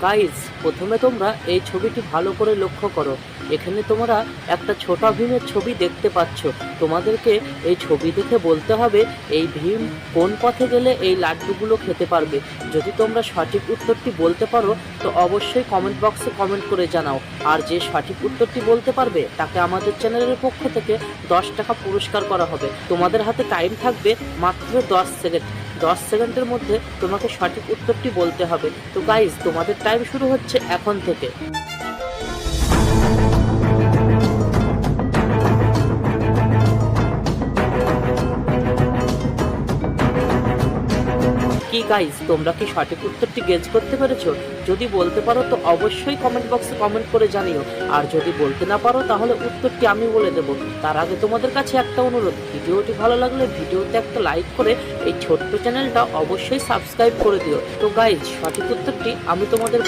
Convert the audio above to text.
Guys, প্রথমে তোমরা এই ছবিটি ভালো করে লক্ষ্য করো। এখানে তোমরা একটা ছোটা ভীমের ছবি দেখতে পাচ্ছ। তোমাদেরকে এই ছবি দেখে বলতে হবে এই ভীম কোন পথে গেলে এই লাড্ডুগুলো খেতে পারবে। যদি তোমরা সঠিক উত্তরটি বলতে পারো তো অবশ্যই কমেন্ট বক্সে কমেন্ট করে জানাও। আর যে সঠিক উত্তরটি বলতে পারবে তাকে আমাদের চ্যানেলের পক্ষ থেকে 10 টাকা পুরস্কার করা হবে। তোমাদের হাতে টাইম থাকবে মাত্র 10 সেকেন্ড। 10 সেকেন্ডের মধ্যে তোমাকে সঠিক উত্তরটি বলতে হবে। তো গাইজ, তোমাদের টাইম শুরু হচ্ছে এখন থেকে। কি গাইজ, তোমরা কি সঠিক উত্তরটি গেস করতে পেরেছো? যদি বলতে পারো তো অবশ্যই কমেন্ট বক্সে কমেন্ট করে জানিও। আর যদি বলতে না পারো তাহলে উত্তরটি আমি বলে দেবো। তার আগে তোমাদের কাছে একটা অনুরোধ, ভিডিওটি ভালো লাগলে ভিডিওতে একটা লাইক করে এই ছোট্ট চ্যানেলটা অবশ্যই সাবস্ক্রাইব করে দিও। তো গাইজ, সঠিক উত্তরটি আমি তোমাদের